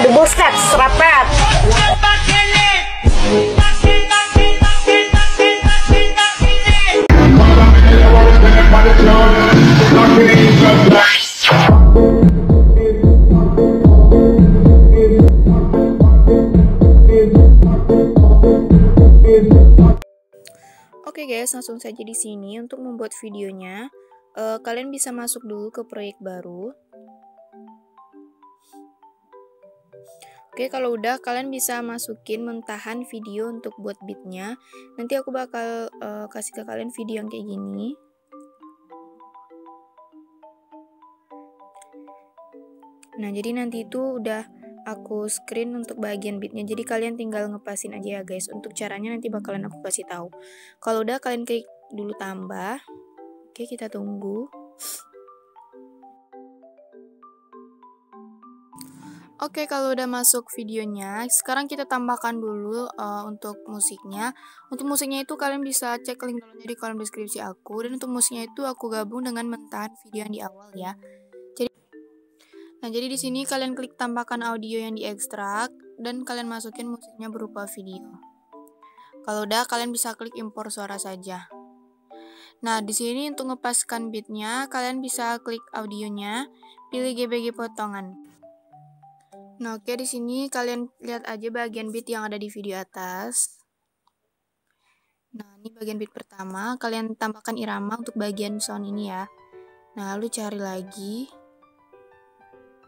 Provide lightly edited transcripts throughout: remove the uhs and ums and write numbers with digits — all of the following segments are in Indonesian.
Waduh, buset, serapet. Oke guys, langsung saja di sini untuk membuat videonya. Kalian bisa masuk dulu ke proyek baru. Oke, kalau udah kalian bisa masukin mentahan video untuk buat beatnya. Nanti aku bakal kasih ke kalian video yang kayak gini. Nah, jadi nanti itu udah aku screen untuk bagian beatnya. Jadi kalian tinggal ngepasin aja ya guys. Untuk caranya nanti bakalan aku kasih tahu. Kalau udah kalian klik dulu tambah. Oke, kita tunggu. Oke, kalau udah masuk videonya, sekarang kita tambahkan dulu untuk musiknya. Untuk musiknya itu kalian bisa cek link dalamnya di kolom deskripsi aku. Dan untuk musiknya itu aku gabung dengan mentahan video yang di awal ya. Jadi di sini kalian klik tambahkan audio yang diekstrak dan kalian masukin musiknya berupa video. Kalau udah kalian bisa klik impor suara saja. Nah, di sini untuk ngepaskan beatnya kalian bisa klik audionya, pilih GBG potongan. Nah, oke, di sini kalian lihat aja bagian beat yang ada di video atas. Nah, ini bagian beat pertama, kalian tambahkan irama untuk bagian sound ini ya. Nah, lalu cari lagi.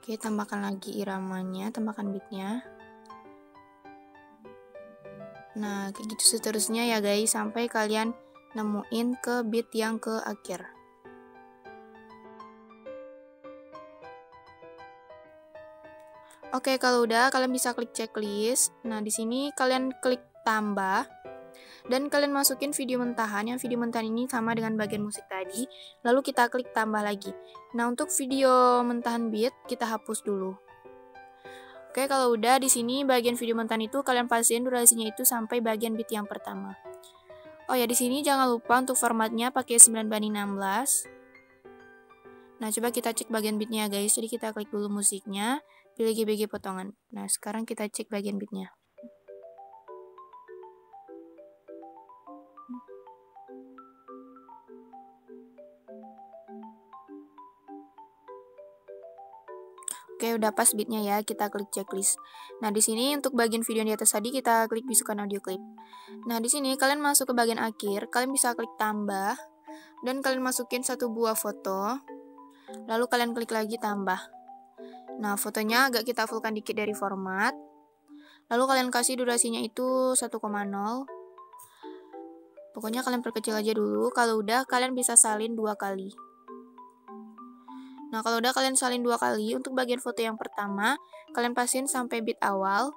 Oke, tambahkan lagi iramanya, tambahkan beatnya. Nah, kayak gitu seterusnya ya guys, sampai kalian nemuin ke beat yang ke akhir. Oke, kalau udah kalian bisa klik checklist. Nah, di sini kalian klik tambah. Dan kalian masukin video mentahan, yang video mentahan ini sama dengan bagian musik tadi. Lalu kita klik tambah lagi. Nah, untuk video mentahan beat kita hapus dulu. Oke, kalau udah di sini bagian video mentahan itu kalian pastiin durasinya itu sampai bagian beat yang pertama. Oh ya, di sini jangan lupa untuk formatnya pakai 9:16. Nah, coba kita cek bagian beatnya guys. Jadi kita klik dulu musiknya, pilih GBG potongan. Nah, sekarang kita cek bagian beatnya. Oke, udah pas beatnya ya, kita klik checklist. Nah, di sini untuk bagian video yang di atas tadi kita klik bisukan audio clip. Nah, di sini kalian masuk ke bagian akhir, kalian bisa klik tambah dan kalian masukin satu buah foto. Lalu kalian klik lagi tambah. Nah, fotonya agak kita fullkan dikit dari format. Lalu kalian kasih durasinya itu 1,0. Pokoknya kalian perkecil aja dulu. Kalau udah kalian bisa salin 2 kali. Nah, kalau udah kalian salin 2 kali, untuk bagian foto yang pertama, kalian pasin sampai beat awal.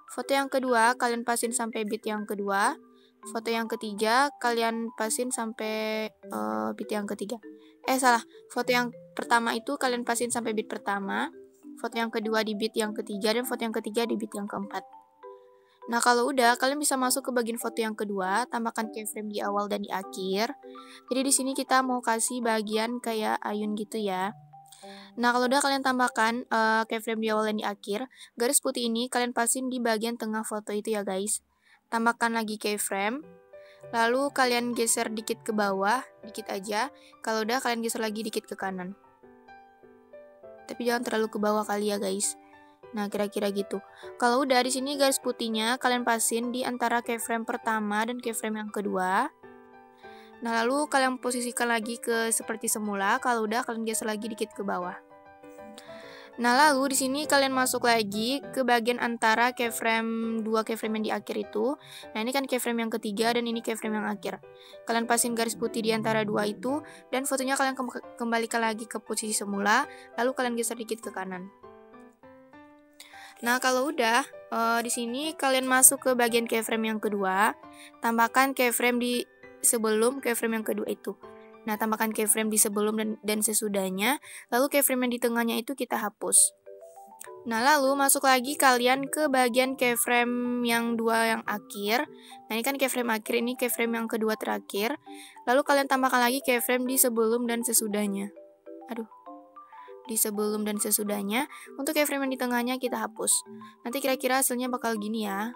Foto yang kedua, kalian pasin sampai beat yang kedua. Foto yang ketiga, kalian pasin sampai beat yang ketiga. Salah. Foto yang pertama itu kalian pasin sampai beat pertama. Foto yang kedua di beat yang ketiga, dan foto yang ketiga di beat yang keempat. Nah, kalau udah, kalian bisa masuk ke bagian foto yang kedua, tambahkan keyframe di awal dan di akhir. Jadi di sini kita mau kasih bagian kayak ayun gitu ya. Nah, kalau udah kalian tambahkan keyframe di awal dan di akhir, garis putih ini kalian pasin di bagian tengah foto itu ya guys. Tambahkan lagi keyframe, lalu kalian geser dikit ke bawah, dikit aja. Kalau udah kalian geser lagi dikit ke kanan. Tapi jangan terlalu ke bawah kali ya guys. Nah, kira-kira gitu. Kalau udah di sini garis putihnya kalian pasin di antara keyframe pertama dan keyframe yang kedua. Nah, lalu kalian posisikan lagi ke seperti semula. Kalau udah kalian geser lagi dikit ke bawah. Nah, lalu di sini kalian masuk lagi ke bagian antara keyframe 2 keyframe yang di akhir itu. Nah, ini kan keyframe yang ketiga dan ini keyframe yang akhir. Kalian pasin garis putih di antara 2 itu dan fotonya kalian kembalikan lagi ke posisi semula, lalu kalian geser dikit ke kanan. Nah, kalau udah di sini kalian masuk ke bagian keyframe yang kedua, tambahkan keyframe di sebelum keyframe yang kedua itu. Nah, tambahkan keyframe di sebelum dan sesudahnya, lalu keyframe yang di tengahnya itu kita hapus. Nah, lalu masuk lagi kalian ke bagian keyframe yang 2 yang akhir. Nah, ini kan keyframe akhir, ini keyframe yang kedua terakhir. Lalu kalian tambahkan lagi keyframe di sebelum dan sesudahnya. di sebelum dan sesudahnya. Untuk keyframe yang di tengahnya kita hapus. Nanti kira-kira hasilnya bakal gini ya.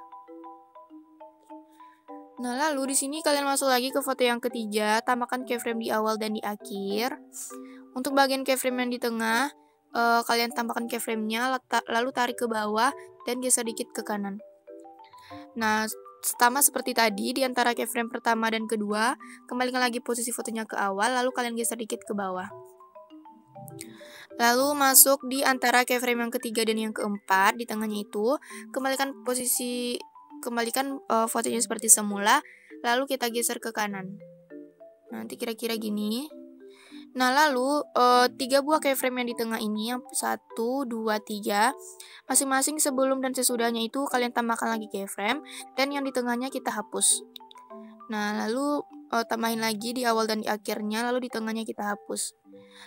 Nah, lalu di sini kalian masuk lagi ke foto yang ketiga, tambahkan keyframe di awal dan di akhir. Untuk bagian keyframe yang di tengah, kalian tambahkan keyframe-nya, lalu tarik ke bawah dan geser dikit ke kanan. Nah, sama seperti tadi, di antara keyframe pertama dan kedua, kembalikan lagi posisi fotonya ke awal, lalu kalian geser dikit ke bawah. Lalu masuk di antara keyframe yang ketiga dan yang keempat, di tengahnya itu, kembalikan fotonya seperti semula, lalu kita geser ke kanan. Nanti kira-kira gini. Nah, lalu 3 buah keyframe yang di tengah ini, yang 1, 2, 3, masing-masing sebelum dan sesudahnya itu kalian tambahkan lagi keyframe, dan yang di tengahnya kita hapus. Nah, lalu tambahin lagi di awal dan di akhirnya, lalu di tengahnya kita hapus.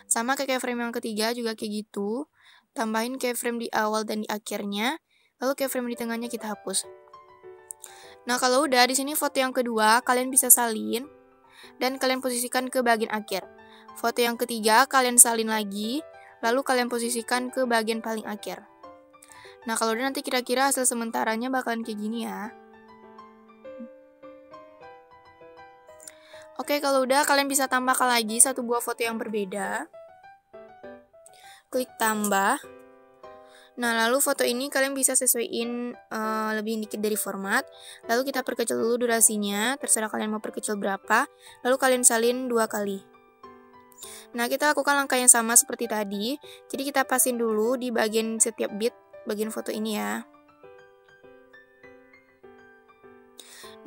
Sama kayak keyframe yang ketiga juga kayak gitu, tambahin keyframe di awal dan di akhirnya, lalu keyframe di tengahnya kita hapus. Nah, kalau udah di sini foto yang kedua, kalian bisa salin dan kalian posisikan ke bagian akhir. Foto yang ketiga, kalian salin lagi, lalu kalian posisikan ke bagian paling akhir. Nah, kalau udah nanti kira-kira hasil sementaranya bakalan kayak gini ya. Oke, kalau udah kalian bisa tambahkan lagi 1 buah foto yang berbeda. Klik tambah. Nah, lalu foto ini kalian bisa sesuaiin lebih dikit dari format. Lalu kita perkecil dulu durasinya, terserah kalian mau perkecil berapa. Lalu kalian salin 2 kali. Nah, kita lakukan langkah yang sama seperti tadi. Jadi kita pasin dulu di bagian setiap bit, bagian foto ini ya.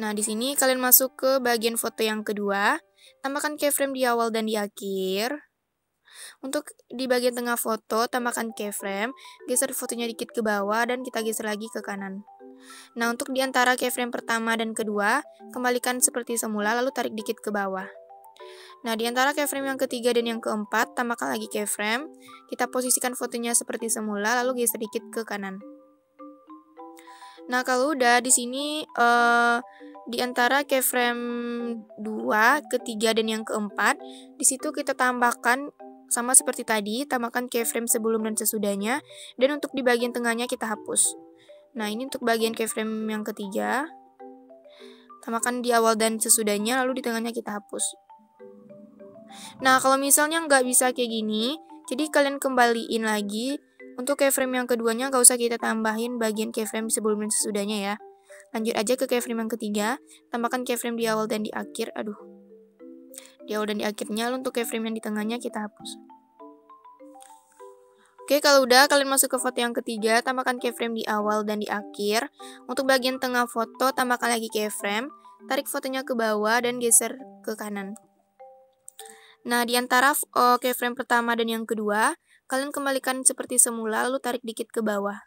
Nah, di sini kalian masuk ke bagian foto yang kedua. Tambahkan keyframe di awal dan di akhir. Untuk di bagian tengah foto, tambahkan keyframe, geser fotonya dikit ke bawah, dan kita geser lagi ke kanan. Nah, untuk di antara keyframe pertama dan kedua, kembalikan seperti semula, lalu tarik dikit ke bawah. Nah, di antara keyframe yang ketiga dan yang keempat, tambahkan lagi keyframe, kita posisikan fotonya seperti semula, lalu geser dikit ke kanan. Nah, kalau udah di sini di antara keyframe 2, ketiga, dan yang keempat, di situ kita tambahkan sama seperti tadi, tambahkan keyframe sebelum dan sesudahnya, dan untuk di bagian tengahnya kita hapus. Nah, ini untuk bagian keyframe yang ketiga, tambahkan di awal dan sesudahnya, lalu di tengahnya kita hapus. Nah, kalau misalnya nggak bisa kayak gini, jadi kalian kembaliin lagi. Untuk keyframe yang keduanya nggak usah kita tambahin bagian keyframe sebelum dan sesudahnya ya. Lanjut aja ke keyframe yang ketiga, tambahkan keyframe di awal dan di akhir. Di awal dan di akhirnya, lalu untuk keyframe yang di tengahnya kita hapus. Oke, kalau udah kalian masuk ke foto yang ketiga, tambahkan keyframe di awal dan di akhir. Untuk bagian tengah foto, tambahkan lagi keyframe, tarik fotonya ke bawah dan geser ke kanan. Nah, di antara keyframe pertama dan yang kedua, kalian kembalikan seperti semula, lalu tarik dikit ke bawah.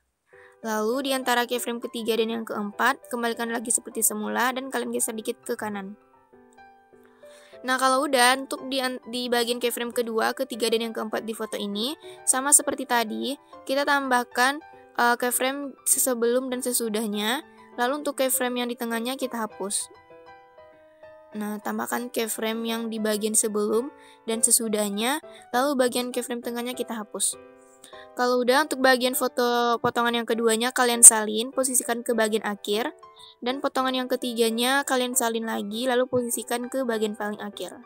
Lalu di antara keyframe ketiga dan yang keempat, kembalikan lagi seperti semula dan kalian geser dikit ke kanan. Nah, kalau udah, untuk di bagian keyframe kedua, ketiga, dan yang keempat di foto ini, sama seperti tadi, kita tambahkan keyframe sebelum dan sesudahnya, lalu untuk keyframe yang di tengahnya kita hapus. Nah, tambahkan keyframe yang di bagian sebelum dan sesudahnya, lalu bagian keyframe tengahnya kita hapus. Kalau udah, untuk bagian foto potongan yang keduanya kalian salin, posisikan ke bagian akhir, dan potongan yang ketiganya kalian salin lagi, lalu posisikan ke bagian paling akhir.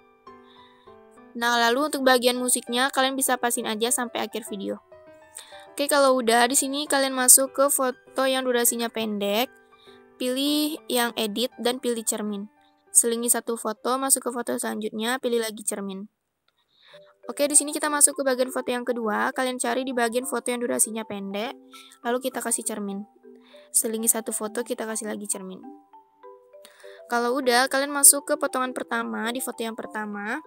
Nah, lalu untuk bagian musiknya kalian bisa pasin aja sampai akhir video. Oke, kalau udah, di sini kalian masuk ke foto yang durasinya pendek, pilih yang edit dan pilih cermin. Selingi 1 foto, masuk ke foto selanjutnya, pilih lagi cermin. Oke, di sini kita masuk ke bagian foto yang kedua. Kalian cari di bagian foto yang durasinya pendek, lalu kita kasih cermin. Selingi 1 foto, kita kasih lagi cermin. Kalau udah, kalian masuk ke potongan pertama di foto yang pertama.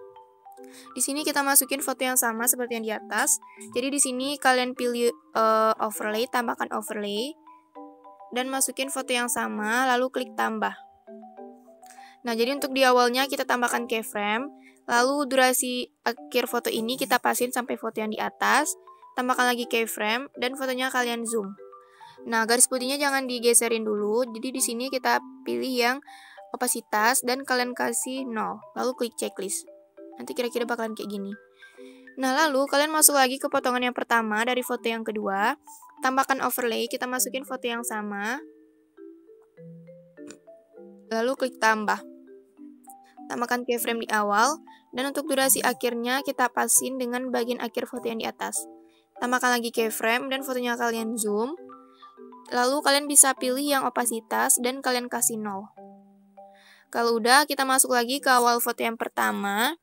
Di sini kita masukin foto yang sama seperti yang di atas. Jadi di sini kalian pilih overlay, tambahkan overlay, dan masukin foto yang sama, lalu klik tambah. Nah, jadi untuk di awalnya kita tambahkan keyframe. Lalu durasi akhir foto ini kita pasin sampai foto yang di atas, tambahkan lagi keyframe, dan fotonya kalian zoom. Nah, garis putihnya jangan digeserin dulu, jadi di sini kita pilih yang opasitas, dan kalian kasih 0, lalu klik checklist. Nanti kira-kira bakalan kayak gini. Nah, lalu kalian masuk lagi ke potongan yang pertama dari foto yang kedua. Tambahkan overlay, kita masukin foto yang sama. Lalu klik tambah. Tambahkan keyframe di awal. Dan untuk durasi akhirnya kita pasin dengan bagian akhir foto yang di atas. Tambahkan lagi keyframe dan fotonya kalian zoom. Lalu kalian bisa pilih yang opasitas dan kalian kasih 0. Kalau udah, kita masuk lagi ke awal foto yang pertama.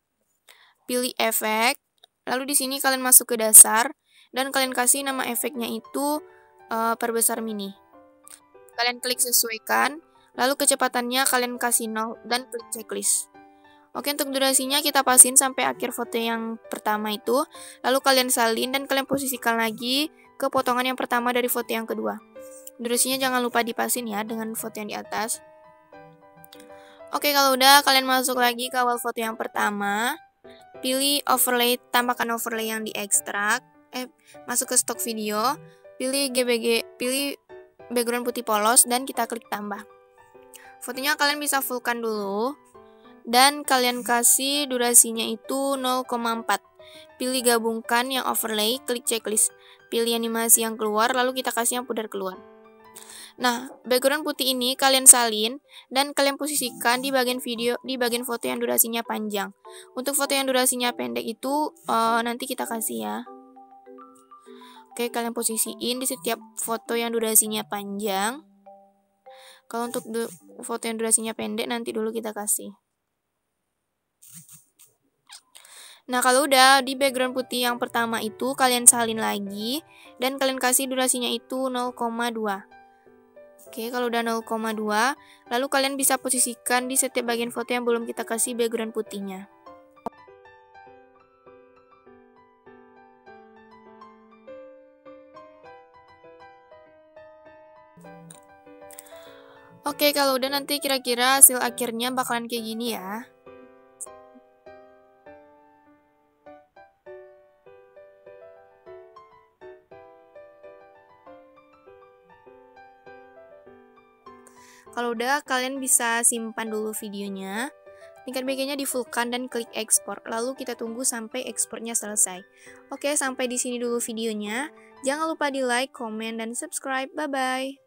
Pilih efek. Lalu di sini kalian masuk ke dasar dan kalian kasih nama efeknya itu perbesar mini. Kalian klik sesuaikan, lalu kecepatannya kalian kasih 0 dan klik checklist. Oke, untuk durasinya kita pasin sampai akhir foto yang pertama itu, lalu kalian salin dan kalian posisikan lagi ke potongan yang pertama dari foto yang kedua. Durasinya jangan lupa dipasin ya dengan foto yang di atas. Oke, kalau udah kalian masuk lagi ke awal foto yang pertama, pilih overlay, tambahkan overlay yang diekstrak, masuk ke stok video, pilih GBG, pilih background putih polos dan kita klik tambah. Fotonya kalian bisa fullkan dulu. Dan kalian kasih durasinya itu 0,4. Pilih gabungkan yang overlay, klik checklist. Pilih animasi yang keluar, lalu kita kasih yang pudar keluar. Nah, background putih ini kalian salin dan kalian posisikan di bagian video, di bagian foto yang durasinya panjang. Untuk foto yang durasinya pendek itu nanti kita kasih ya. Oke, kalian posisiin di setiap foto yang durasinya panjang. Kalau untuk foto yang durasinya pendek nanti dulu kita kasih. Nah, kalau udah di background putih yang pertama itu kalian salin lagi dan kalian kasih durasinya itu 0,2. Oke, kalau udah 0,2, lalu kalian bisa posisikan di setiap bagian foto yang belum kita kasih background putihnya. Oke, kalau udah nanti kira-kira hasil akhirnya bakalan kayak gini ya. Kalau udah, kalian bisa simpan dulu videonya. Tingkat BG-nya di fullkan dan klik ekspor. Lalu kita tunggu sampai ekspornya selesai. Oke, sampai di sini dulu videonya. Jangan lupa di like, komen, dan subscribe. Bye-bye.